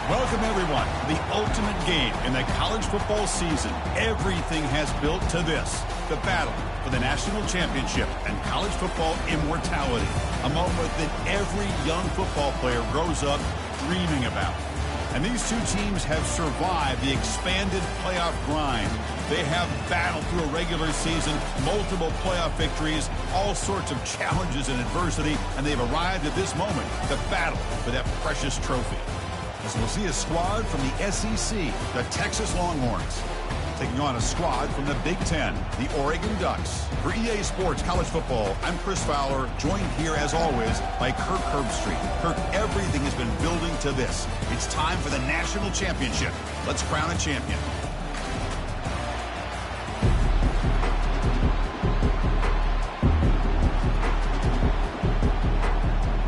Welcome, everyone, to the ultimate game in the college football season. Everything has built to this, the battle for the national championship and college football immortality, a moment that every young football player grows up dreaming about. And these two teams have survived the expanded playoff grind. They have battled through a regular season, multiple playoff victories, all sorts of challenges and adversity, and they've arrived at this moment, the battle for that precious trophy. As we'll see a squad from the SEC, the Texas Longhorns, taking on a squad from the Big Ten, the Oregon Ducks. For EA Sports College Football, I'm Chris Fowler, joined here as always by Kirk Herbstreit. Kirk, everything has been building to this. It's time for the national championship. Let's crown a champion.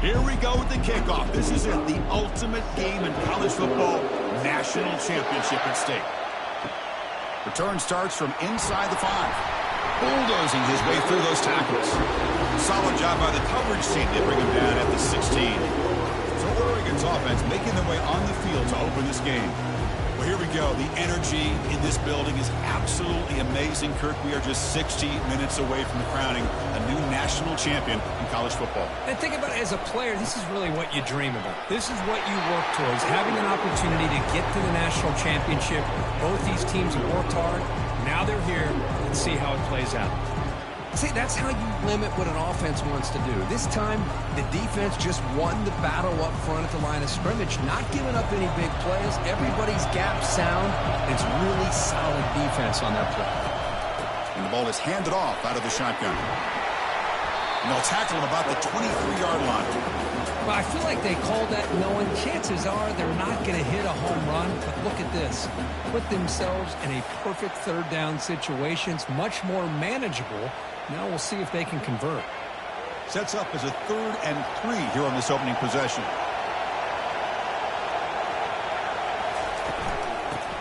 Here we go with the kickoff. This is it, the ultimate game in college football, national championship at stake. Return starts from inside the 5. Bulldozing his way through those tackles. Solid job by the coverage team. They bring him down at the 16. So Oregon's offense making their way on the field to open this game. Well, here we go. The energy in this building is absolutely amazing, Kirk. We are just 60 minutes away from the crowning a new national champion in college football. And think about it, as a player, this is really what you dream about. This is what you work towards, having an opportunity to get to the national championship. Both these teams have worked hard. Now they're here. Let's see how it plays out. See, that's how you limit what an offense wants to do. This time, the defense just won the battle up front at the line of scrimmage, not giving up any big plays. Everybody's gap sound. It's really solid defense on that play. And the ball is handed off out of the shotgun. And they'll tackle him about the 23-yard line. Well, I feel like they called that knowing chances are they're not going to hit a home run. But look at this. Put themselves in a perfect third down situation. It's much more manageable. Now we'll see if they can convert. Sets up as a 3rd and 3 here on this opening possession.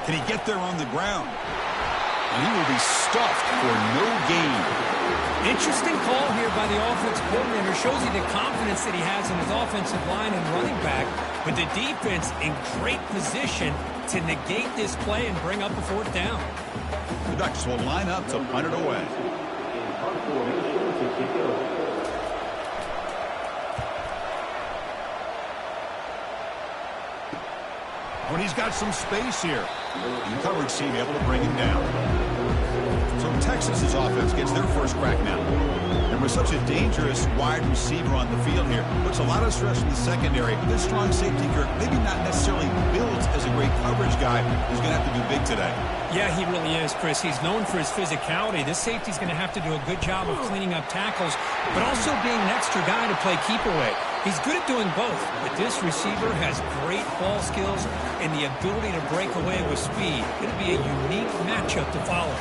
Can he get there on the ground? And he will be stuffed for no gain. Interesting call here by the offensive coordinator. Shows you the confidence that he has in his offensive line and running back. But the defense in great position to negate this play and bring up a 4th down. The Ducks will line up to punt it away. When he's got some space here, the coverage team able to bring him down. So Texas's offense gets their first crack now. And with such a dangerous wide receiver on the field here, puts a lot of stress in the secondary. This strong safety, Kirk, maybe not necessarily built as a great coverage guy, who's going to have to do big today. Yeah, he really is, Chris. He's known for his physicality. This safety's going to have to do a good job of cleaning up tackles, but also being an extra guy to play keep away. He's good at doing both, but this receiver has great ball skills and the ability to break away with speed. It's going to be a unique matchup to follow.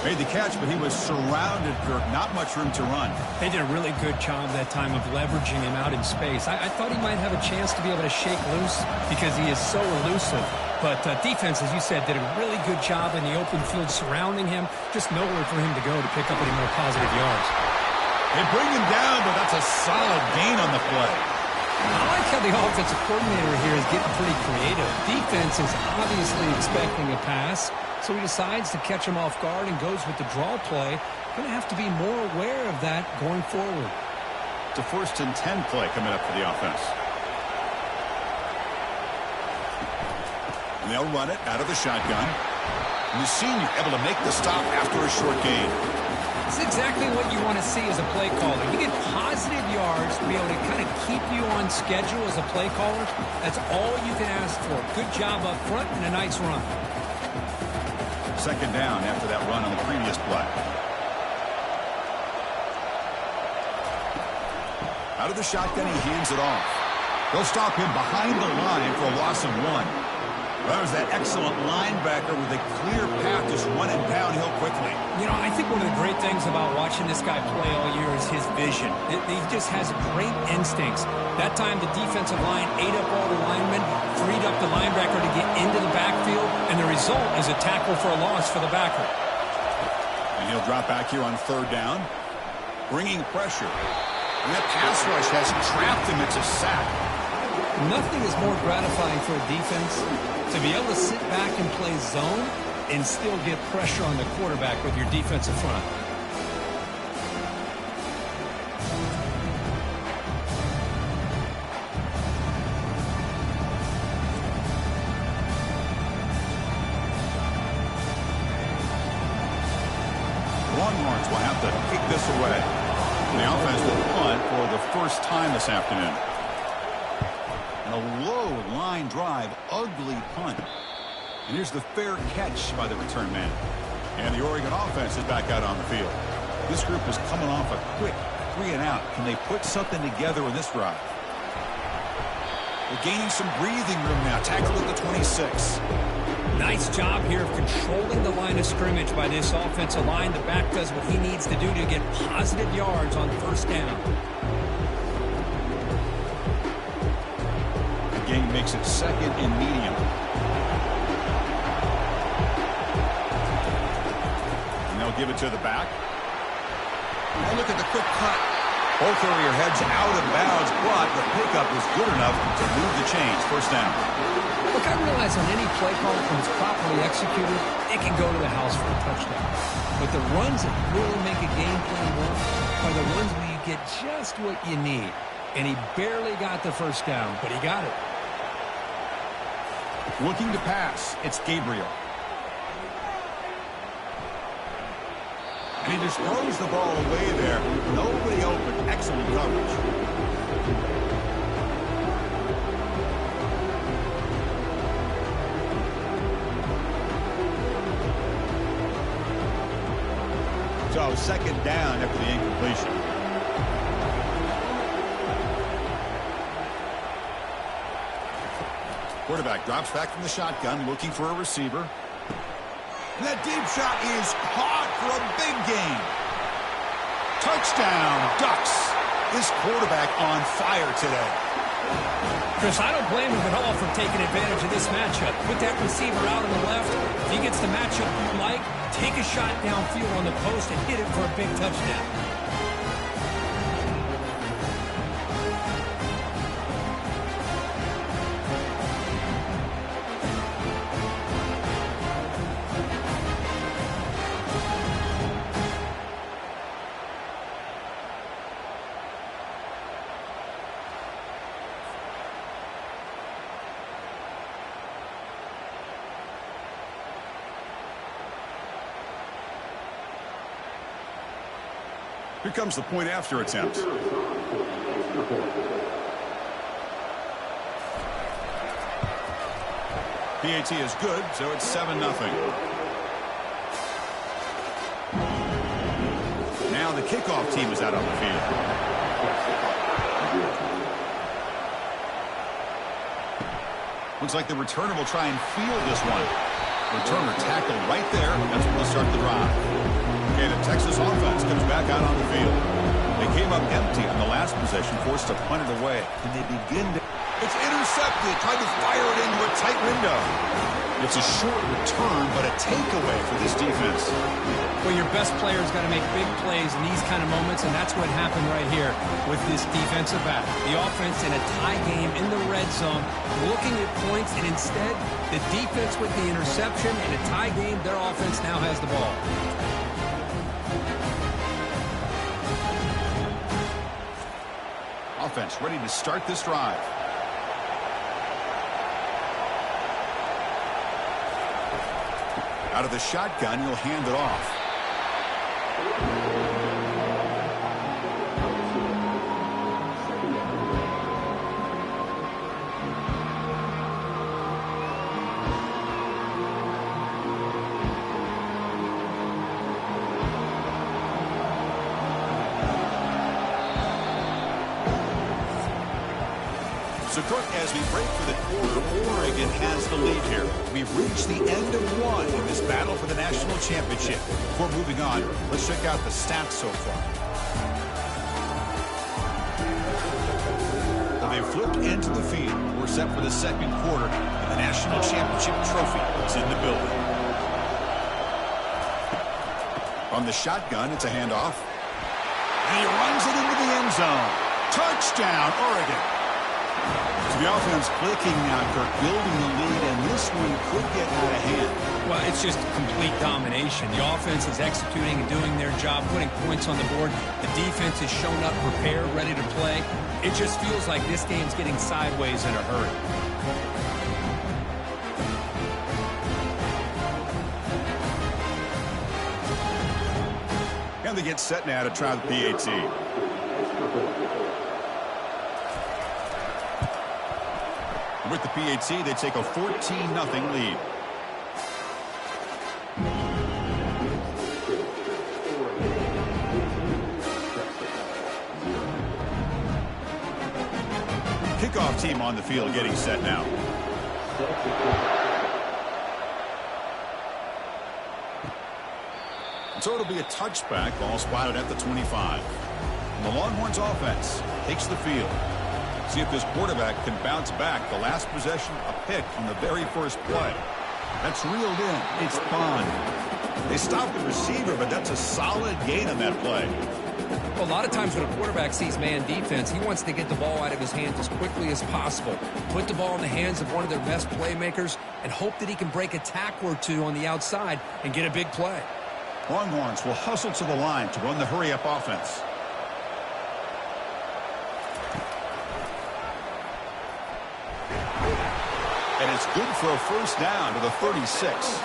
Made the catch, but he was surrounded, Kirk. Not much room to run. They did a really good job that time of leveraging him out in space. I thought he might have a chance to be able to shake loose because he is so elusive. But defense, as you said, did a really good job in the open field surrounding him. Just nowhere for him to go to pick up any more positive yards. They bring him down, but that's a solid gain on the play. I like how the offensive coordinator here is getting pretty creative. Defense is obviously expecting a pass, so he decides to catch him off guard and goes with the draw play. Going to have to be more aware of that going forward. It's a 1st and 10 play coming up for the offense. And they'll run it out of the shotgun. And the senior able to make the stop after a short gain. It's exactly what you want to see as a play caller. You get positive yards to be able to kind of keep you on schedule as a play caller. That's all you can ask for. Good job up front and a nice run. 2nd down after that run on the previous play. Out of the shotgun, he hands it off. They'll stop him behind the line for a loss of 1. Well, that was that excellent linebacker with a clear path just running downhill quickly. You know, I think one of the great things about watching this guy play all year is his vision. He just has great instincts. That time, the defensive line ate up all the linemen, freed up the linebacker to get into the backfield, and the result is a tackle for a loss for the backer. And he'll drop back here on 3rd down, bringing pressure. And that pass rush has trapped him. It's a sack. Nothing is more gratifying for a defense to be able to sit back and play zone and still get pressure on the quarterback with your defensive front. Longhorns will have to kick this away. The offense will punt for the first time this afternoon. And a low line drive, ugly punt. And here's the fair catch by the return man. And the Oregon offense is back out on the field. This group is coming off a quick 3-and-out. Can they put something together in this drive? They're gaining some breathing room now. Tackle at the 26. Nice job here of controlling the line of scrimmage by this offensive line. The back does what he needs to do to get positive yards on first down. The game makes it second and medium. And they'll give it to the back. And look at the quick cut. Both area heads out of bounds, but the pickup is good enough to move the chains. First down. Look, I realize on any play call, when it's properly executed, it can go to the house for a touchdown. But the runs that really make a game plan work are the ones where you get just what you need. And he barely got the first down, but he got it. Looking to pass, it's Gabriel. And he just throws the ball away there. Nobody open. Excellent coverage. So second down after the incompletion. Quarterback drops back from the shotgun, looking for a receiver. And that deep shot is caught for a big gain. Touchdown, Ducks. This quarterback on fire today. Chris, I don't blame him at all for taking advantage of this matchup. Put that receiver out on the left. If he gets the matchup you like, take a shot downfield on the post and hit it for a big touchdown. Here comes the point after attempt. PAT is good, so it's 7-0. Now the kickoff team is out on the field. Looks like the returner will try and field this one. Returner tackled right there. That's where they'll start the drive. Okay, the Texas offense comes back out on the field. They came up empty on the last possession, forced to punt it away. Can they begin to... It's intercepted. Tried to fire it into a tight window. It's a short return, but a takeaway for this defense. Well, your best player's got to make big plays in these kind of moments, and that's what happened right here with this defensive back. The offense in a tie game in the red zone, looking at points, and instead, the defense with the interception. In a tie game, their offense now has the ball. Offense ready to start this drive. Out of the shotgun, he'll hand it off. So, Cook, as we break for the quarter, Oregon has the lead here. We've reached the end of one in this battle for the national championship. Before moving on, let's check out the stats so far. Well, they've flipped into the field. We're set for the second quarter, and the national championship trophy is in the building. From the shotgun, it's a handoff. And he runs it into the end zone. Touchdown, Oregon. So the offense clicking now, Kirk, building the lead, and this one could get out of hand. Well, it's just complete domination. The offense is executing and doing their job, putting points on the board. The defense has shown up, prepared, ready to play. It just feels like this game's getting sideways in a hurry. And they get set now to try the PAT. With the PAT, they take a 14-0 lead. Kickoff team on the field getting set now. So it'll be a touchback, ball spotted at the 25. And the Longhorns offense takes the field. See if this quarterback can bounce back. The last possession, a pick on the very first play. That's reeled in. It's Bond. They stopped the receiver, but that's a solid gain on that play. Well, a lot of times when a quarterback sees man defense, he wants to get the ball out of his hands as quickly as possible. Put the ball in the hands of one of their best playmakers and hope that he can break a tackle or two on the outside and get a big play. Longhorns will hustle to the line to run the hurry-up offense. And it's good for a first down to the 36.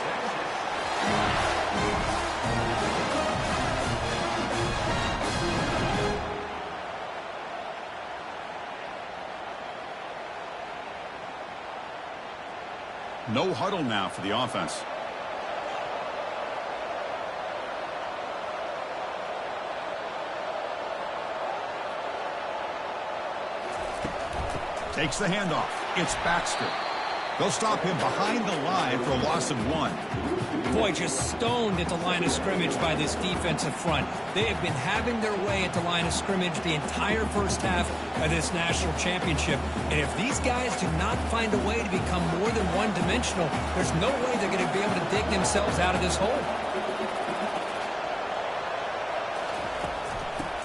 No huddle now for the offense. Takes the handoff. It's Baxter. They'll stop him behind the line for a loss of 1. Boy, just stoned at the line of scrimmage by this defensive front. They have been having their way at the line of scrimmage the entire first half of this national championship. And if these guys do not find a way to become more than one-dimensional, there's no way they're going to be able to dig themselves out of this hole.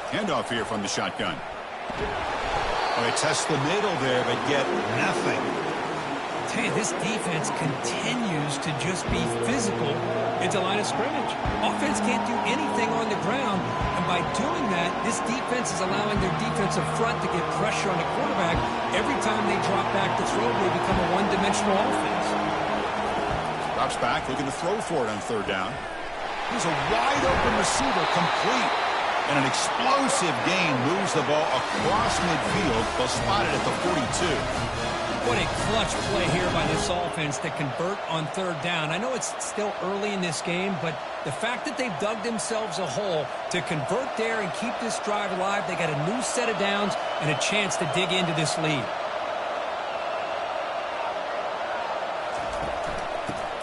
Handoff here from the shotgun. They test the middle there, but get nothing. I tell you, this defense continues to just be physical at the line of scrimmage. Offense can't do anything on the ground, and by doing that, this defense is allowing their defensive front to get pressure on the quarterback. Every time they drop back to throw, they become a one-dimensional offense. Drops back, looking to throw for it on third down. Here's a wide-open receiver, complete. And an explosive gain moves the ball across midfield. They'll spot it at the 42. What a clutch play here by this offense to convert on third down. I know it's still early in this game, but the fact that they've dug themselves a hole to convert there and keep this drive alive, they got a new set of downs and a chance to dig into this lead.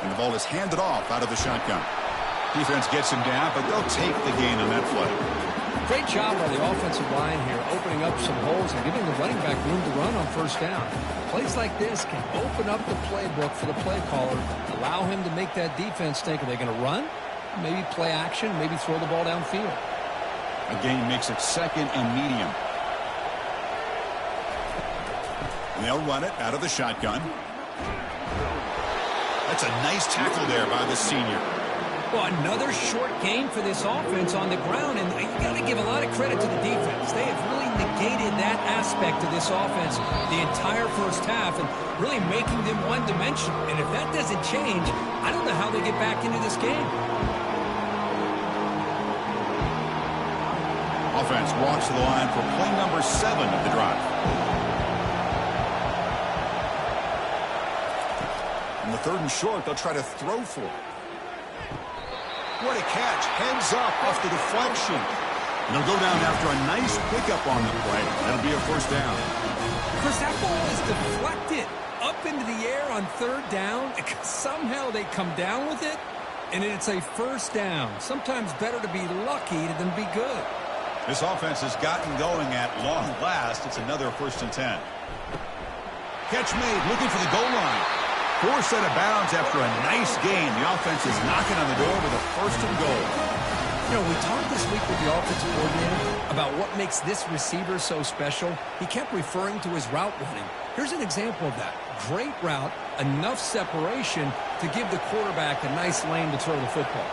And the ball is handed off out of the shotgun. Defense gets him down, but they'll take the gain on that play. Great job by the offensive line here, opening up some holes and giving the running back room to run on first down. Plays like this can open up the playbook for the play caller, allow him to make that defense think, are they going to run? Maybe play action, maybe throw the ball downfield. A gain makes it second and medium. And they'll run it out of the shotgun. That's a nice tackle there by the senior. Well, another short gain for this offense on the ground, and you got to give a lot of credit to the defense. They have really negated that aspect of this offense the entire first half and really making them one-dimensional. And if that doesn't change, I don't know how they get back into this game. Offense walks to the line for play number 7 of the drive. On the third and short, they'll try to throw for it. What a catch. Heads up off the deflection. And they'll go down after a nice pickup on the play. That'll be a first down. Chris, that ball is deflected up into the air on third down. Somehow they come down with it, and it's a first down. Sometimes better to be lucky than be good. This offense has gotten going at long last. It's another 1st and 10. Catch made, looking for the goal line. Forced out of bounds after a nice gain. The offense is knocking on the door with a 1st and goal. You know, we talked this week with the offensive coordinator about what makes this receiver so special. He kept referring to his route running. Here's an example of that. Great route, enough separation to give the quarterback a nice lane to throw the football.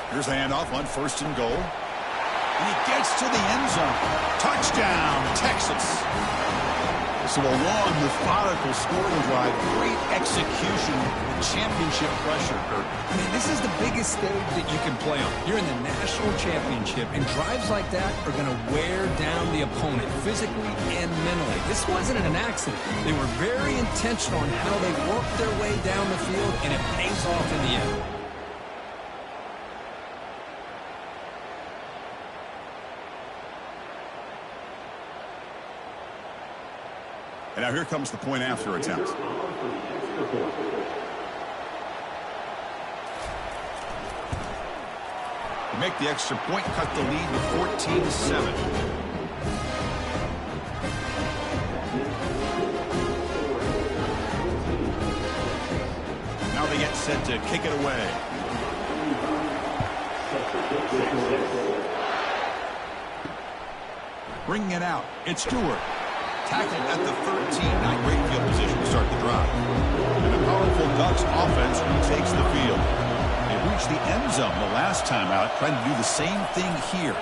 Here's a handoff on 1st and goal. And he gets to the end zone. Touchdown, Texas. So a long, methodical scoring drive. Great execution with championship pressure, Kurt. I mean, this is the biggest stage that you can play on. You're in the national championship, and drives like that are going to wear down the opponent physically and mentally. This wasn't an accident. They were very intentional on how they worked their way down the field, and it pays off in the end. And now here comes the point after attempt. They make the extra point, cut the lead to 14-7. Now they get set to kick it away. Bringing it out. It's Stewart. Tackled at the 13. Not great field position to start the drive. And the powerful Ducks offense retakes the field. They reached the end zone the last time out, trying to do the same thing here.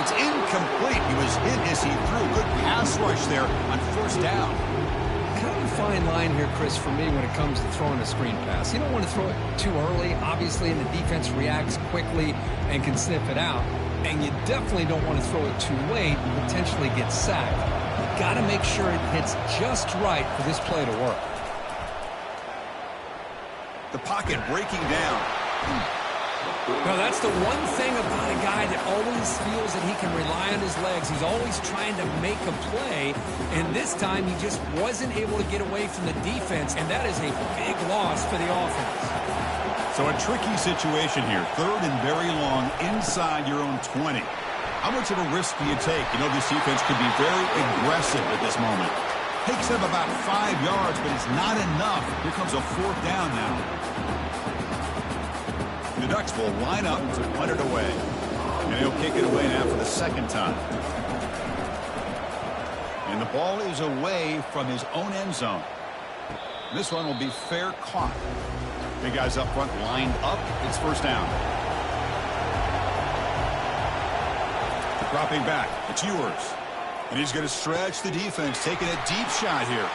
It's incomplete. He was hit as he threw. Good pass rush there on 1st down. Kind of a fine line here, Chris, for me when it comes to throwing a screen pass. You don't want to throw it too early, obviously, and the defense reacts quickly and can sniff it out. And you definitely don't want to throw it too late and potentially get sacked. You've got to make sure it hits just right for this play to work. The pocket breaking down. Now, that's the one thing about a guy that always feels that he can rely on his legs. He's always trying to make a play, and this time he just wasn't able to get away from the defense, and that is a big loss for the offense. So a tricky situation here. 3rd and very long inside your own 20. How much of a risk do you take? You know, this defense could be very aggressive at this moment. Takes them about 5 yards, but it's not enough. Here comes a 4th down now. The Ducks will line up to punt it away. And he'll kick it away now for the 2nd time. And the ball is away from his own end zone. This one will be fair caught. Big guys up front lined up. It's 1st down. Dropping back. It's Ewers. And he's going to stretch the defense, taking a deep shot here.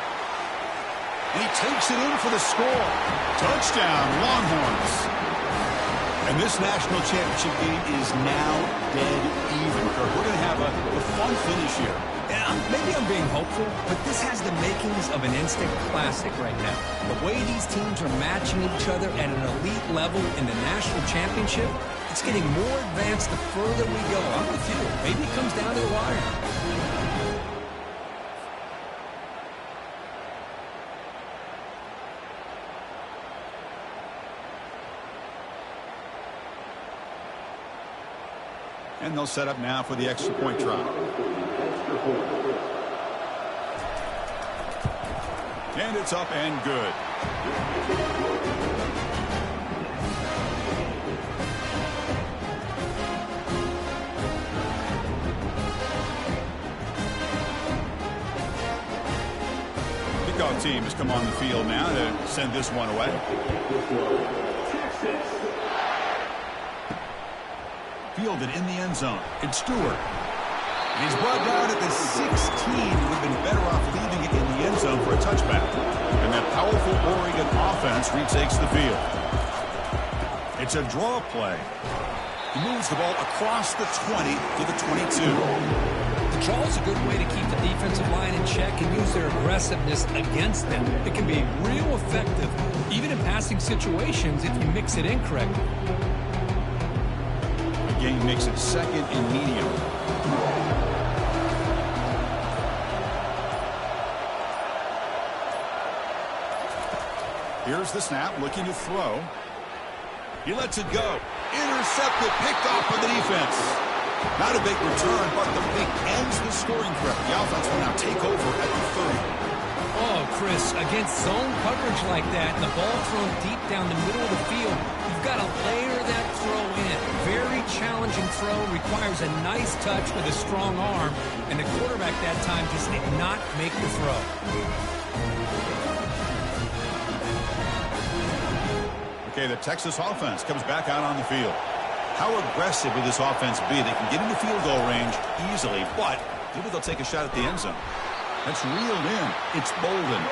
And he takes it in for the score. Touchdown, Longhorns. And this national championship game is now dead even. We're going to have a fun finish here. Yeah, maybe I'm being hopeful, but this has the makings of an instant classic right now. The way these teams are matching each other at an elite level in the national championship, it's getting more advanced the further we go. I'm with you. Maybe it comes down to the wire. And they'll set up now for the extra point try. And it's up and good. Kickoff team has come on the field now to send this one away. Fielded in the end zone. It's Stewart. He's brought down at the 16. Would have been better off leaving it in the end zone for a touchback. And that powerful Oregon offense retakes the field. It's a draw play. He moves the ball across the 20 to the 22. The draw is a good way to keep the defensive line in check and use their aggressiveness against them. It can be real effective, even in passing situations, if you mix it in correctly. The game makes it 2nd and medium. Here's the snap, looking to throw. He lets it go. Intercepted, picked off by the defense. Not a big return, but the pick ends the scoring threat. The offense will now take over at the 30. Oh, Chris, against zone coverage like that, and the ball thrown deep down the middle of the field, you've got to layer that throw in. Very challenging throw, requires a nice touch with a strong arm, and the quarterback that time just did not make the throw. Okay, the Texas offense comes back out on the field. How aggressive will this offense be? They can get into field goal range easily, but maybe they'll take a shot at the end zone. That's reeled in. It's Bolden.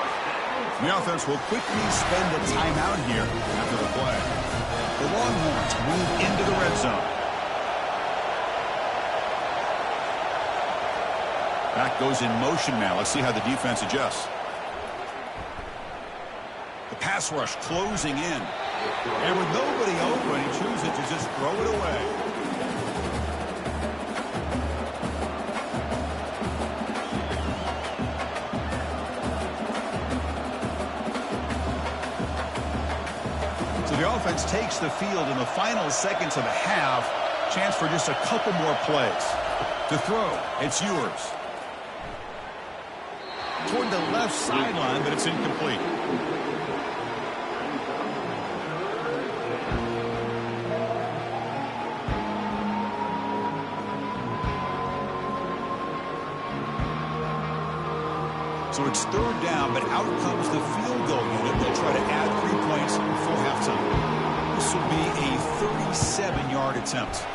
The offense will quickly spend a timeout here after the play. The Longhorns move into the red zone. Back goes in motion now. Let's see how the defense adjusts. The pass rush closing in. And with nobody open, he chooses to just throw it away. The offense takes the field in the final seconds of the half. Chance for just a couple more plays. To throw, it's yours. Toward the left sideline, but it's incomplete. So it's third down, but out comes the field goal unit. They'll try to add 3 points before halftime. This will be a 37-yard attempt.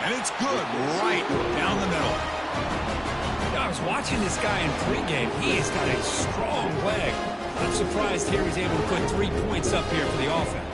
And it's good right down the middle. I was watching this guy in pregame. He has got a strong leg. I'm surprised here he's able to put 3 points up here for the offense.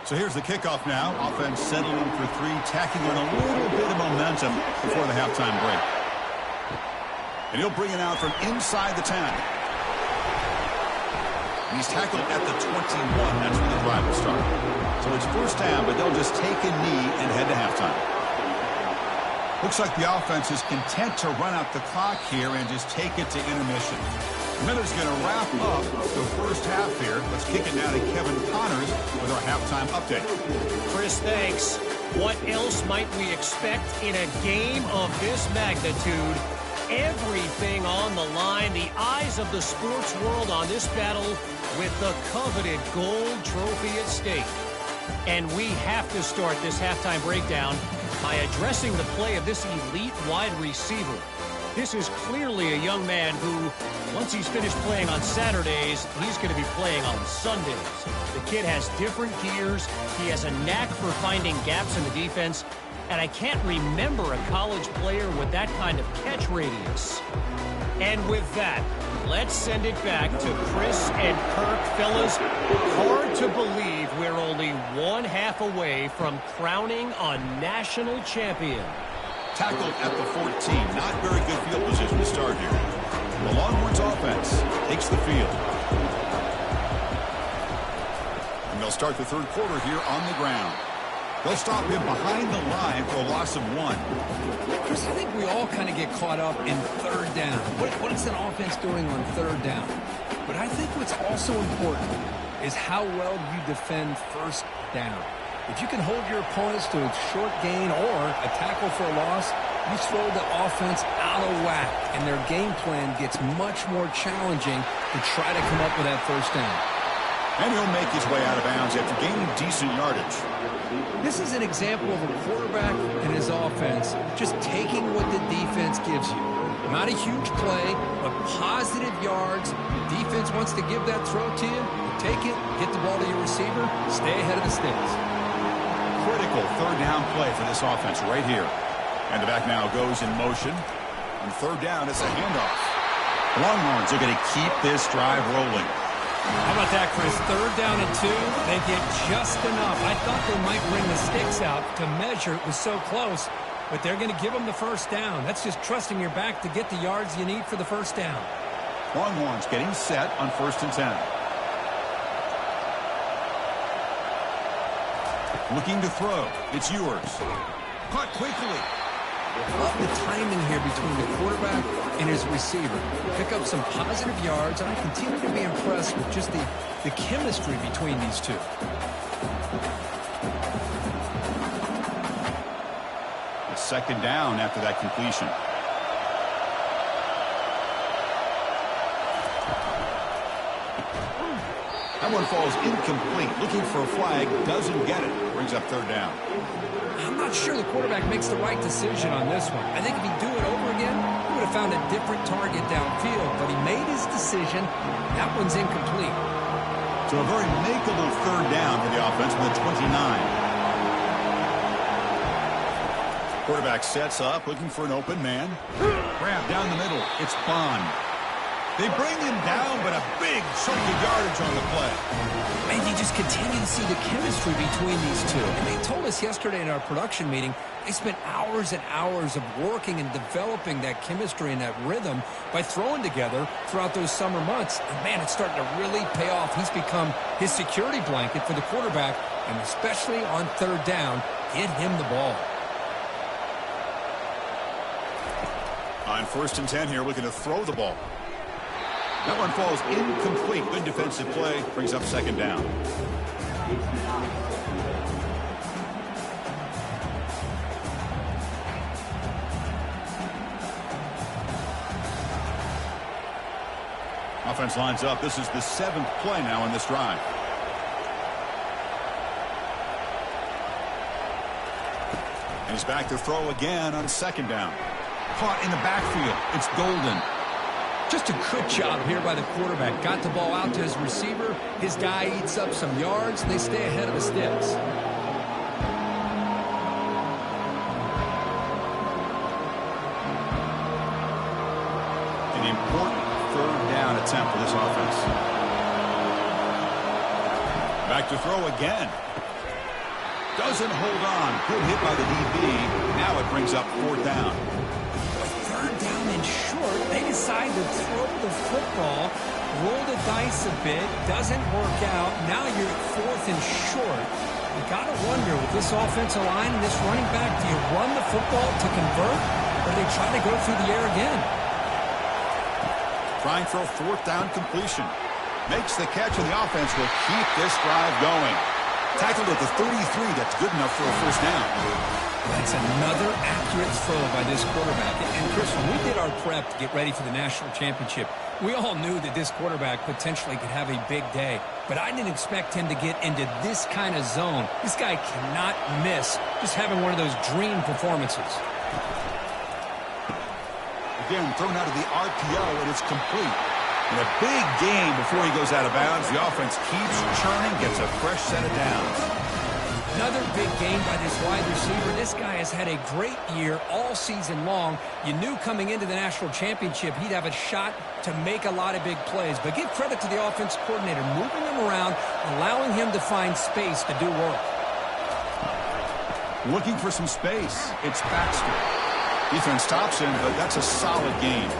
So here's the kickoff now. Offense settling for 3, tacking on a little bit of momentum before the halftime break. And he'll bring it out from inside the 10. He's tackled at the 21. That's where the drive will start. So it's first down, but they'll just take a knee and head to halftime. Looks like the offense is content to run out the clock here and just take it to intermission. Miller's going to wrap up the first half here. Let's kick it now to Kevin Connors with our halftime update. Chris, thanks. What else might we expect in a game of this magnitude? Everything on the line. The eyes of the sports world on this battle with the coveted gold trophy at stake. And we have to start this halftime breakdown by addressing the play of this elite wide receiver. This is clearly a young man who, once he's finished playing on Saturdays, he's going to be playing on Sundays. The kid has different gears. He has a knack for finding gaps in the defense. And I can't remember a college player with that kind of catch radius. And with that, let's send it back to Chris and Kirk. Fellas, hard to believe we're only 1/2 away from crowning a national champion. Tackled at the 14. Not very good field position to start here. The Longhorns offense takes the field. And they'll start the third quarter here on the ground. They'll stop him behind the line for a loss of 1. Chris, I think we all kind of get caught up in third down. What is an offense doing on third down? But I think what's also important is how well you defend first down. If you can hold your opponents to a short gain or a tackle for a loss, you throw the offense out of whack, and their game plan gets much more challenging to try to come up with that first down. And he'll make his way out of bounds after gaining decent yardage. This is an example of a quarterback and his offense just taking what the defense gives you. Not a huge play, but positive yards. The defense wants to give that throw to you. You take it, get the ball to your receiver, stay ahead of the sticks. Critical third down play for this offense right here. And the back now goes in motion. On third down, it's a handoff. The Longhorns are going to keep this drive rolling. How about that, Chris? Third down and 2. They get just enough. I thought they might bring the sticks out to measure. It was so close. But they're going to give them the first down. That's just trusting your back to get the yards you need for the first down. Longhorns getting set on 1st and 10. Looking to throw. It's yours. Caught quickly. Love the timing here between the quarterback and his receiver. Pick up some positive yards, and I continue to be impressed with just the chemistry between these two. A second down after that completion. That one falls incomplete. Looking for a flag. Doesn't get it. Brings up third down. I'm not sure the quarterback makes the right decision on this one. I think if he'd do it over again, he would have found a different target downfield. But he made his decision. That one's incomplete. So a very makeable third down for the offense from the 29. Quarterback sets up, looking for an open man. Grab down the middle. It's Bond. They bring him down, but a big chunk of yardage on the play. And you just continue to see the chemistry between these two. And they told us yesterday in our production meeting, they spent hours and hours of working and developing that chemistry and that rhythm by throwing together throughout those summer months. And, man, it's starting to really pay off. He's become his security blanket for the quarterback, and especially on third down, get him the ball. On 1st and 10 here, looking to throw the ball. That one falls incomplete. Good defensive play. Brings up second down. Offense lines up. This is the 7th play now in this drive. And he's back to throw again on second down. Caught in the backfield. It's Golden. Just a good job here by the quarterback. Got the ball out to his receiver. His guy eats up some yards, and they stay ahead of the sticks. An important third down attempt for this offense. Back to throw again. Doesn't hold on. Good hit by the DB. Now it brings up 4th down. Third down and short. They decide to throw the football, roll the dice a bit, doesn't work out. Now you're at 4th and short. You got to wonder, with this offensive line and this running back, do you run the football to convert, or do they try to go through the air again? Trying for a 4th down completion. Makes the catch, and the offense will keep this drive going. Tackled at the 33. That's good enough for a 1st down. That's another accurate throw by this quarterback. And, Chris, when we did our prep to get ready for the national championship, we all knew that this quarterback potentially could have a big day. But I didn't expect him to get into this kind of zone. This guy cannot miss just having one of those dream performances. Again, thrown out of the RPO, and it's complete. And a big gain before he goes out of bounds. The offense keeps churning, gets a fresh set of downs. Another big game by this wide receiver. This guy has had a great year all season long. You knew coming into the national championship he'd have a shot to make a lot of big plays. But give credit to the offense coordinator, moving him around, allowing him to find space to do work. Looking for some space. It's Baxter. Defense stops him, but that's a solid gain.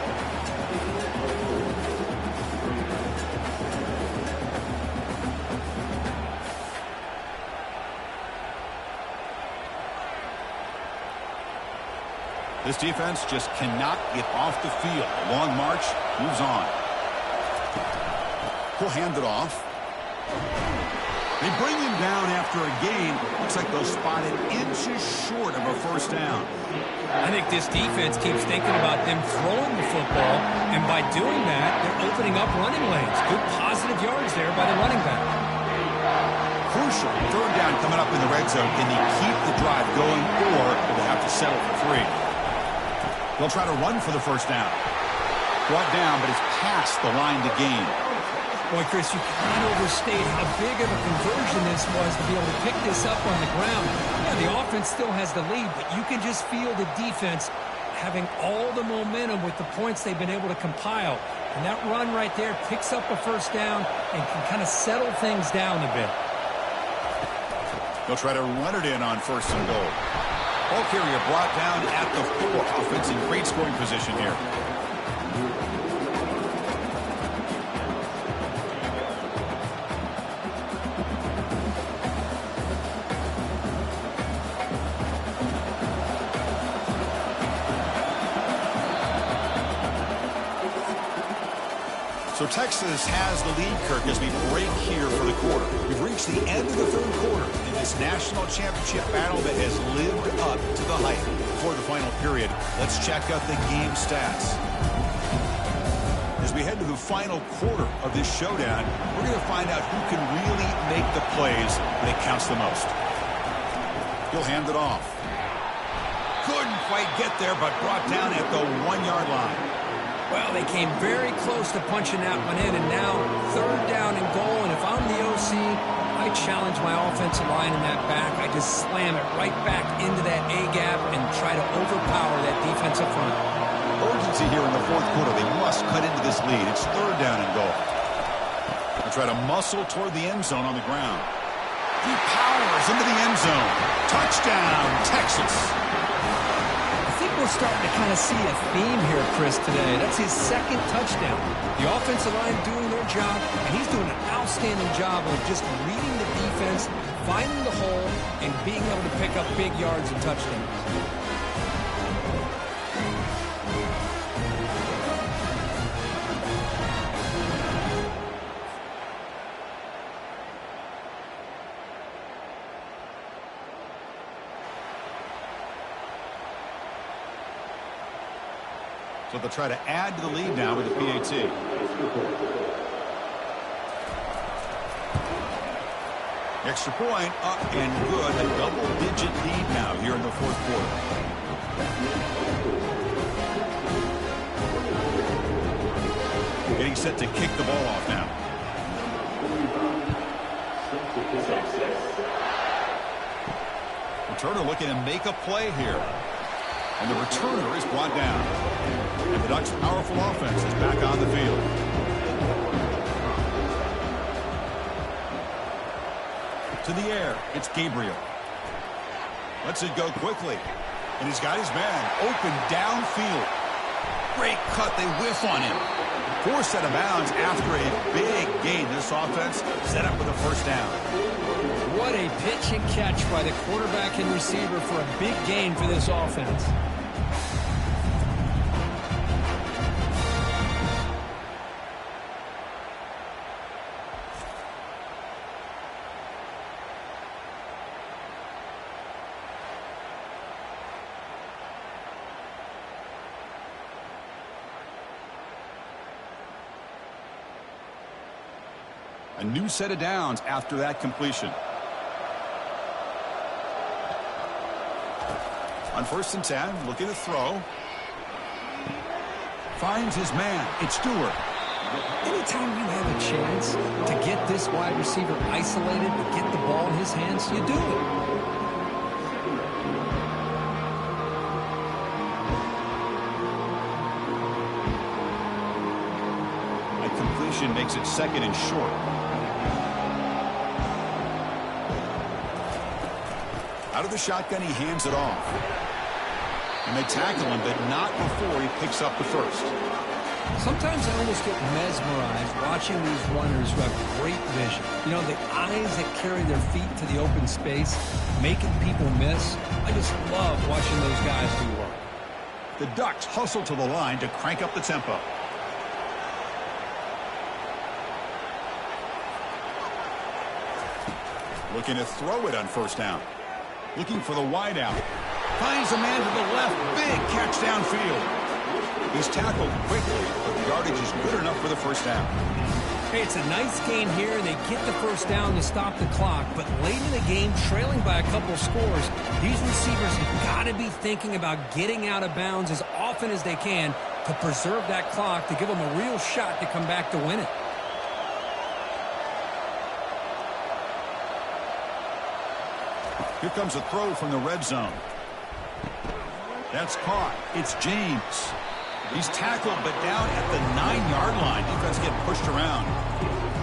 This defense just cannot get off the field. A long march, moves on. He'll hand it off. They bring him down after a gain. Looks like they'll spot it inches short of a 1st down. I think this defense keeps thinking about them throwing the football, and by doing that, they're opening up running lanes. Good positive yards there by the running back. Crucial. 3rd down coming up in the red zone. Can they keep the drive going, or will they have to settle for 3? They'll try to run for the 1st down. Brought down, but it's past the line to gain. Boy, Chris, you can't overstate how big of a conversion this was to be able to pick this up on the ground. Yeah, the offense still has the lead, but you can just feel the defense having all the momentum with the points they've been able to compile. And that run right there picks up a 1st down and can kind of settle things down a bit. They'll try to run it in on 1st and goal. Ball carrier brought down at the 4. Offense in great scoring position here. Texas has the lead, Kirk, as we break here for the quarter. We've reached the end of the third quarter in this national championship battle that has lived up to the hype. Before the final period, let's check out the game stats. As we head to the final quarter of this showdown, we're going to find out who can really make the plays when it counts the most. He'll hand it off. Couldn't quite get there, but brought down at the 1-yard line. Well, they came very close to punching that one in, and now third down and goal. And if I'm the OC, I challenge my offensive line in that back. I just slam it right back into that A-gap and try to overpower that defensive front. Urgency here in the fourth quarter. They must cut into this lead. It's third down and goal. They try to muscle toward the end zone on the ground. He powers into the end zone. Touchdown, Texas. I think we're starting to kind of see a theme here, Chris, today. That's his second touchdown. The offensive line doing their job, and he's doing an outstanding job of just reading the defense, finding the hole, and being able to pick up big yards and touchdowns. So they'll try to add to the lead now with the PAT. Extra point up and good. A double-digit lead now here in the fourth quarter. Getting set to kick the ball off now. Returner looking to make a play here. And the returner is brought down. And the Ducks' powerful offense is back on the field. To the air, it's Gabriel. Lets it go quickly. And he's got his man open downfield. Great cut, they whiff on him. Forced out of bounds after a big gain. This offense set up with a first down. What a pitch and catch by the quarterback and receiver for a big gain for this offense. A new set of downs after that completion. On 1st and 10, looking to throw. Finds his man. It's Stewart. Anytime you have a chance to get this wide receiver isolated and get the ball in his hands, you do it. That completion makes it 2nd and short. Out of the shotgun, he hands it off. And they tackle him, but not before he picks up the first. Sometimes I almost get mesmerized watching these runners who have great vision. You know, the eyes that carry their feet to the open space, making people miss. I just love watching those guys do work. The Ducks hustle to the line to crank up the tempo. Looking to throw it on 1st down. Looking for the wide out. Finds a man to the left. Big catch downfield. He's tackled quickly, but the yardage is good enough for the first down. Hey, it's a nice gain here. They get the first down to stop the clock, but late in the game, trailing by a couple scores, these receivers have got to be thinking about getting out of bounds as often as they can to preserve that clock, to give them a real shot to come back to win it. Here comes a throw from the red zone. That's caught. It's James. He's tackled, but down at the 9-yard line. Defense getting pushed around.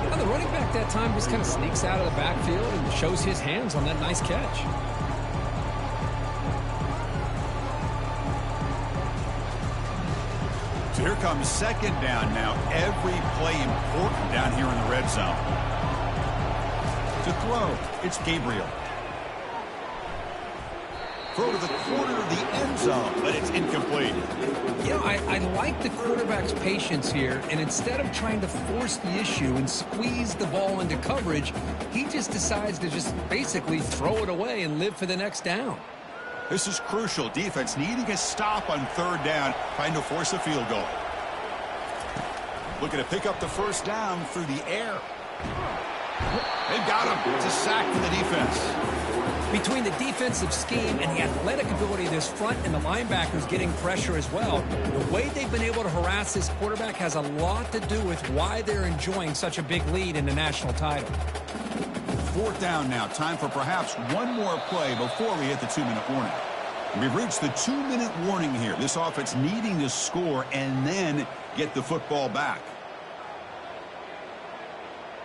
Well, the running back that time just kind of sneaks out of the backfield and shows his hands on that nice catch. So here comes 2nd down now. Every play important down here in the red zone. To throw, it's Gabriel. Throw to the corner of the end zone, but it's incomplete. You know, I like the quarterback's patience here, and instead of trying to force the issue and squeeze the ball into coverage, he just decides to just basically throw it away and live for the next down. This is crucial. Defense needing a stop on third down, trying to force a field goal. Looking to pick up the first down through the air. They've got him. It's a sack for the defense. Between the defensive scheme and the athletic ability of this front and the linebackers getting pressure as well, the way they've been able to harass this quarterback has a lot to do with why they're enjoying such a big lead in the national title. Fourth down now. Time for perhaps one more play before we hit the 2-minute warning. We've reached the 2-minute warning here. This offense needing to score and then get the football back.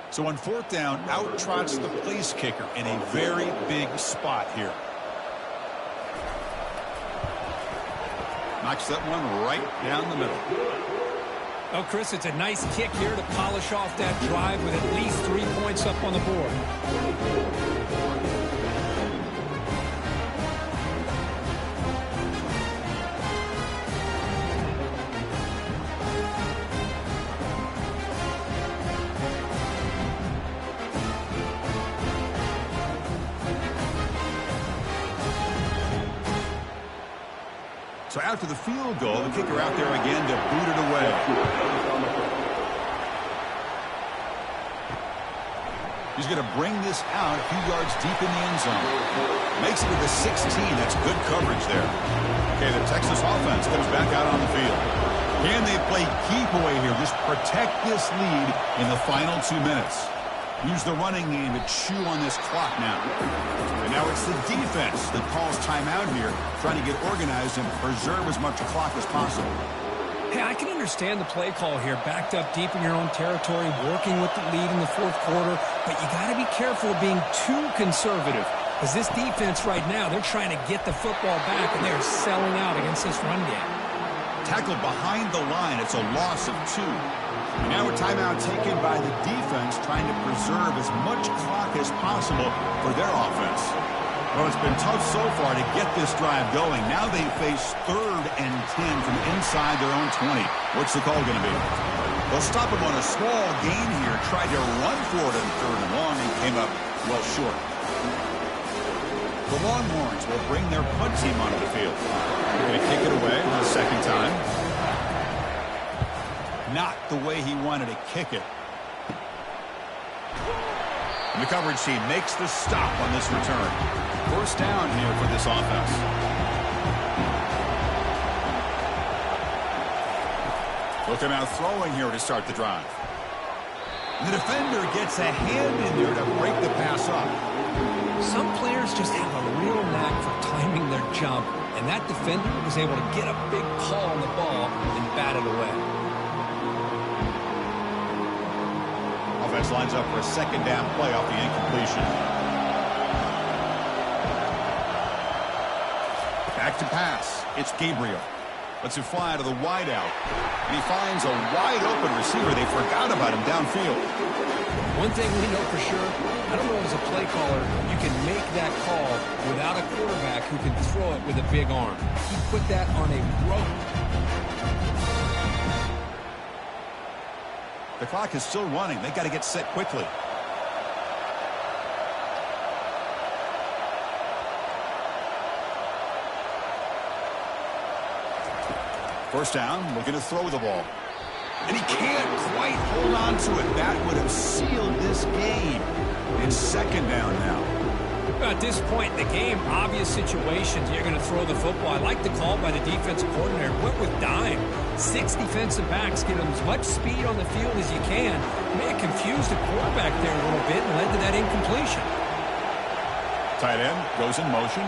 So on fourth down, out trots the place kicker in a very big spot here. Knocks that one right down the middle. Oh, Chris, it's a nice kick here to polish off that drive with at least 3 points up on the board. So after the field goal, the kicker out there again to boot it away. He's going to bring this out a few yards deep in the end zone. Makes it to the 16. That's good coverage there. Okay, the Texas offense comes back out on the field. Can they play keep away here? Just protect this lead in the final 2 minutes. Use the running game to chew on this clock now. And now it's the defense that calls timeout here, trying to get organized and preserve as much clock as possible. Hey, I can understand the play call here, backed up deep in your own territory, working with the lead in the fourth quarter, but you got to be careful of being too conservative, because this defense right now, they're trying to get the football back, and they're selling out against this run game. Tackled behind the line. It's a loss of 2. And now a timeout taken by the defense, trying to preserve as much clock as possible for their offense. Well, it's been tough so far to get this drive going. Now they face 3rd and 10 from inside their own 20. What's the call going to be? They'll stop him on a small gain here. Tried to run for it in 3rd and long and came up well short. The Longhorns will bring their punt team onto the field. They're going to kick it away for the second time. Not the way he wanted to kick it. And the coverage team makes the stop on this return. First down here for this offense. Looking out throwing here to start the drive. The defender gets a hand in there to break the pass up. Some players just have a real knack for timing their jump, and that defender was able to get a big call on the ball and bat it away. Offense lines up for a second down play off the incompletion. Back to pass. It's Gabriel. Lets it fly to the wideout. And he finds a wide open receiver. They forgot about him downfield. One thing we know for sure, I don't know as a play caller, you can make that call without a quarterback who can throw it with a big arm. He put that on a rope. The clock is still running. They got to get set quickly. First down, looking to throw the ball. And he can't quite hold on to it. That would have sealed this game. It's second down now. At this point in the game, obvious situations, you're going to throw the football. I like the call by the defensive coordinator. Went with dime. 6 defensive backs, get them as much speed on the field as you can. May have confused the quarterback there a little bit and led to that incompletion. Tight end goes in motion.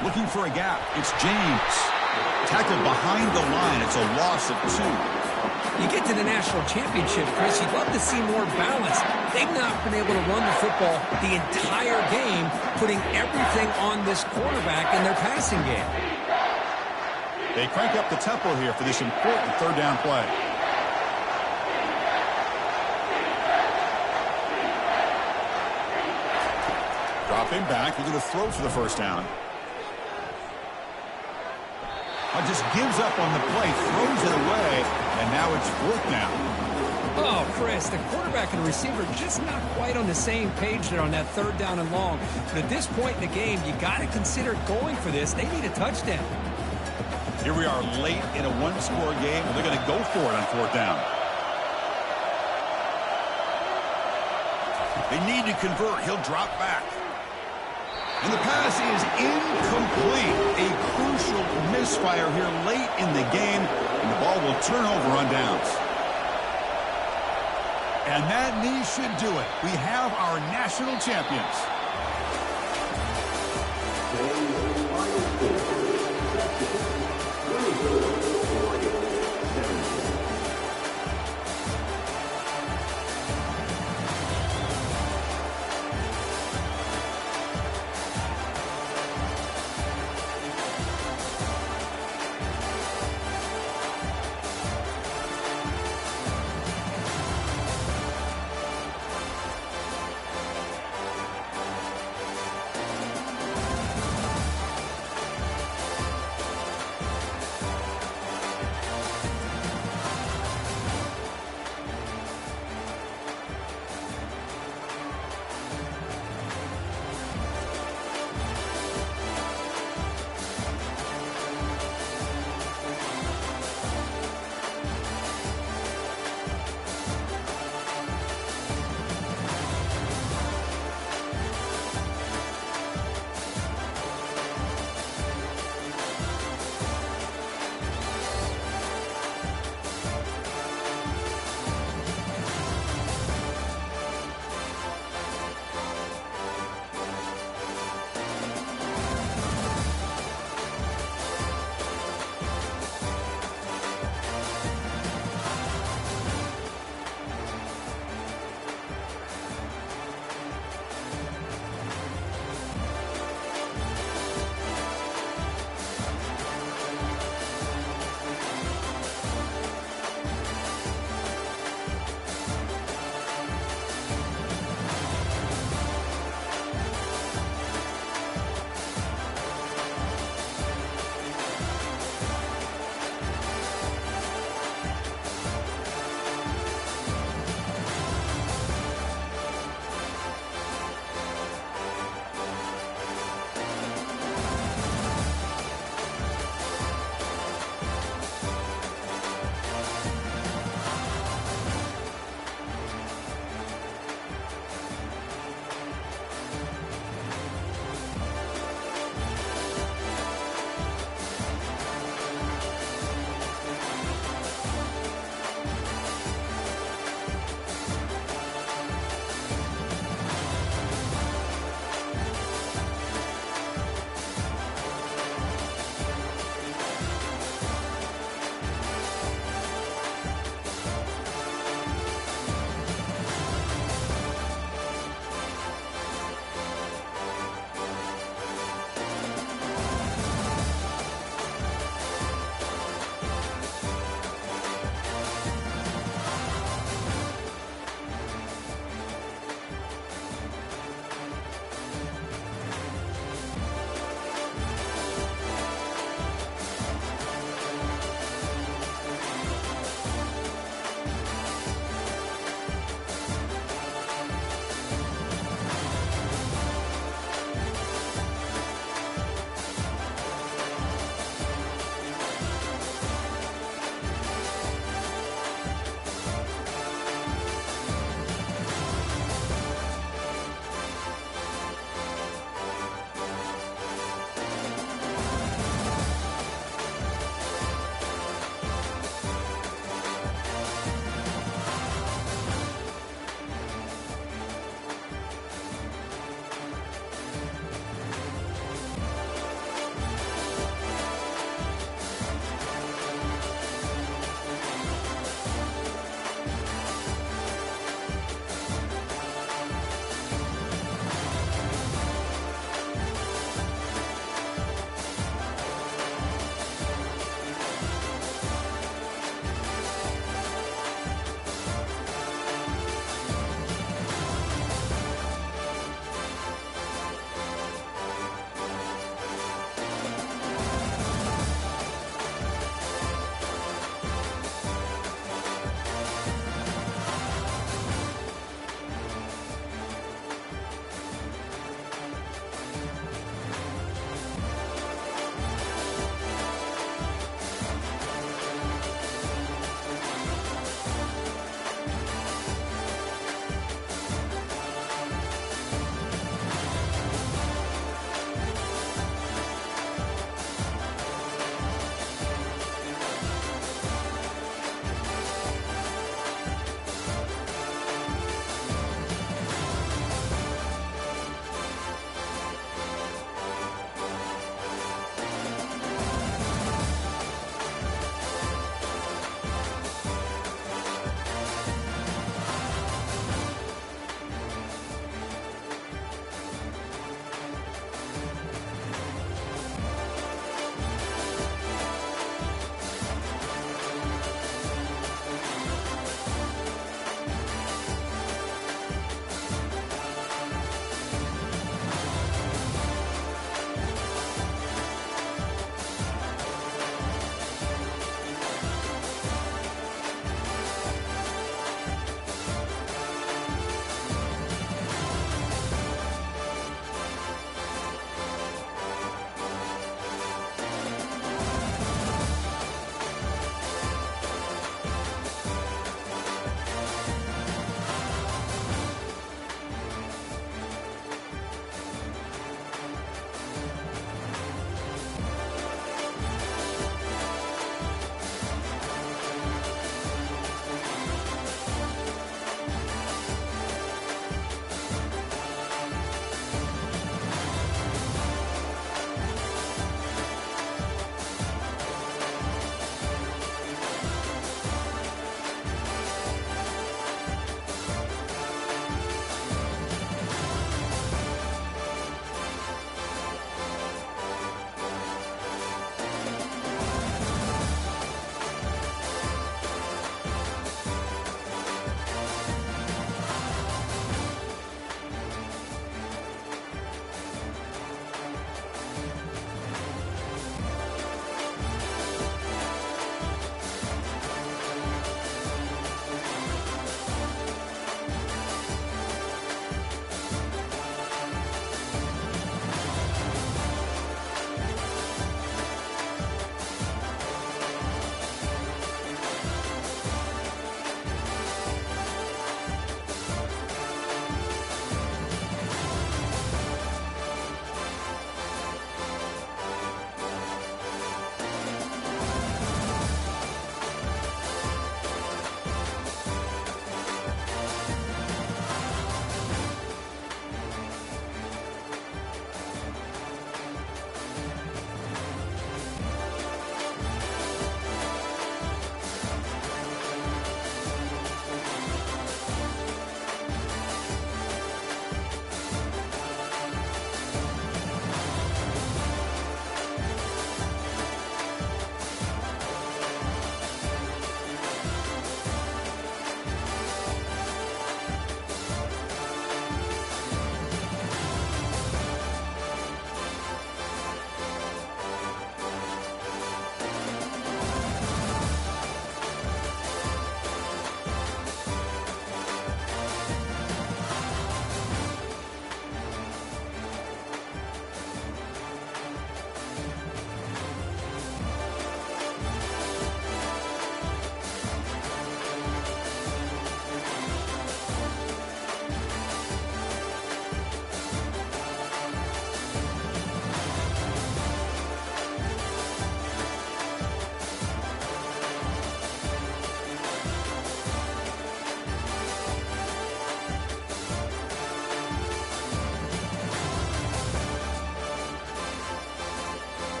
Looking for a gap. It's James. Tackled behind the line. It's a loss of 2. You get to the national championship, Chris, you'd love to see more balance. They've not been able to run the football the entire game, putting everything on this quarterback in their passing game. They crank up the tempo here for this important third down play. Dropping back, you're going to throw for the first down. Just gives up on the play, throws it away, and now it's 4th down. Oh, Chris, the quarterback and the receiver just not quite on the same page there on that 3rd down and long. But at this point in the game, you got to consider going for this. They need a touchdown. Here we are late in a one-score game, and they're going to go for it on 4th down. They need to convert. He'll drop back. And the pass is incomplete. A crucial misfire here late in the game, and the ball will turn over on downs. And that knee should do it. We have our national champions.